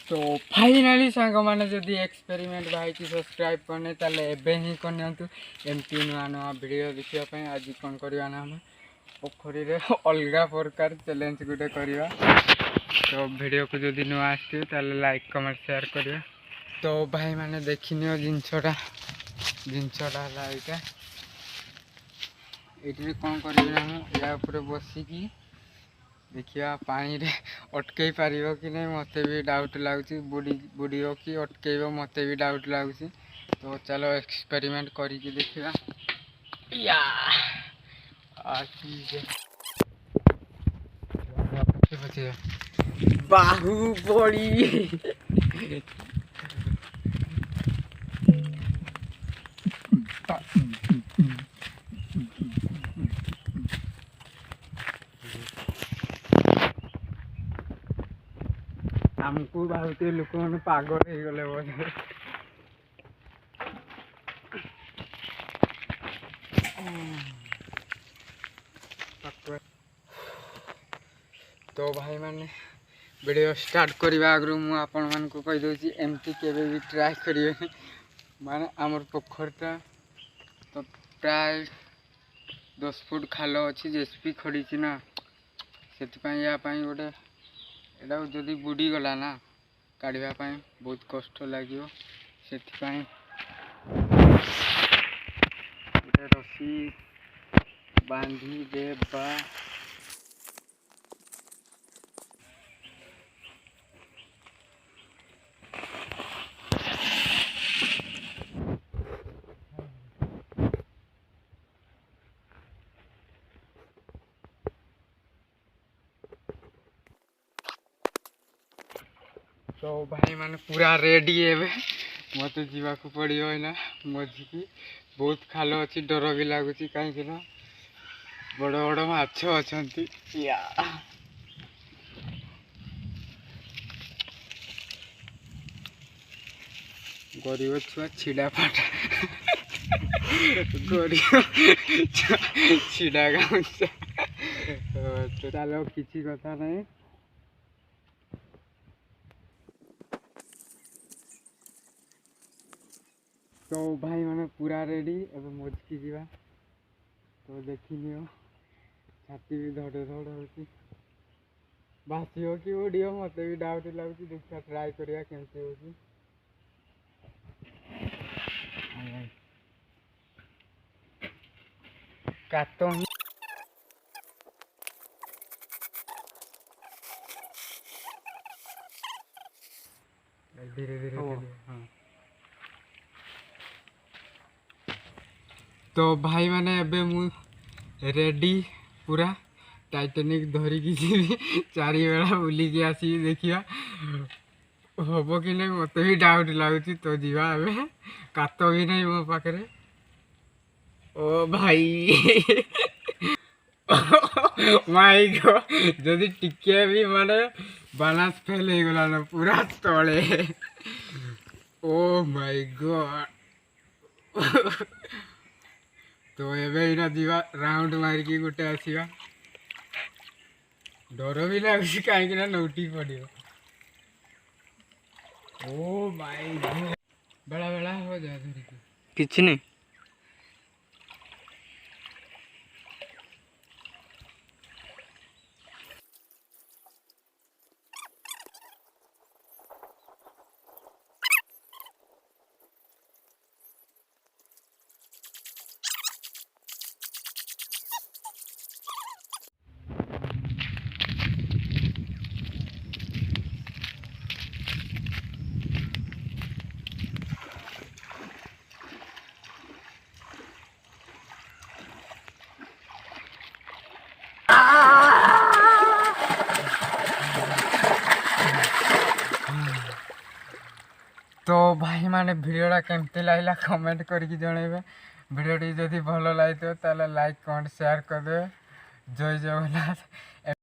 तो फाइनाली सांग मैंने जदि एक्सपेरिमेंट भाई की सब्सक्राइब करने ताले एबे ही करनी एमती नुआ नुआ वीडियो देखापी आज कौन करवा ना आम पोखरी रे अलग प्रकार चैलेंज गोटे करवा। तो वीडियो को जदि नुआ आसो ताले लाइक कमेंट शेयर करिया। तो भाई मैंने देखनी जिनसटा है ये कौन कर या बसिकी देखिए पानी रे अटकई पार कि नहीं मत भी डाउट लगुच बुड़ी कि अटकब मत भी डाउट लगुच। तो चलो एक्सपेरिमेंट करके देखा या बाहुबली आमको भावते लोक मैंने पागल हो गले बोधे। तो भाई मैंने वीडियो स्टार्ट करने आगु मुझे कहीदे एमती केवे भी ट्राए करें माने आमर पोखरटा तो प्राय 10 फुट खाल अच्छी जेसीपी खड़ी ना से गोटे एटा जदि बुड़ी गला ना काढ़ापी बहुत कष्ट लगे से गोटे रसी बांधी देवा। तो भाई मैंने पूरा रेडी है मत जावाक पड़ो ना मझी की बहुत खाल अच्छी डर भी लगुच कहीं बड़ बड़ माछ अच्छा गरीब छुआ छिड़ा पाटा गरीब छिड़ा गाँचा तो चलो किसी कथा नहीं। तो भाई मैंने पूरा रेडी एवं मजकी जा तो देखनी छाती भी धड़ धड़ हो भासी हो कि उड़ियो मत भी डाउट लगुच देखा ट्राए करिया केमती हो काट धीरे धीरे हाँ। तो भाई मैंने एबे मु रेडी पूरा टाइटेनिक धरिकी जी चारि बेला बुलिकी आसी देखिया हम कि नहीं मत भी डाउट लगुच। तो जीवा एबे कात भी नहीं मो पाखे ओ भाई माई गॉड जदि टिके भी माने बालांस फेल हो गला ना पूरा तले ओ माय गॉड। तो एवं जीवा राउंड मारिकी गोटे आसवा डर भी लगुच कहीं नौटी पड़ो ओ माय गॉड बेला बेला हो जाए धरिकी किसी नहीं। तो भाई माने वीडियोटा केमती लगला कमेंट करके जनइबे। वीडियोटी जदि भल लगे ताले लाइक कमेंट शेयर कर दे। जय जगन्नाथ।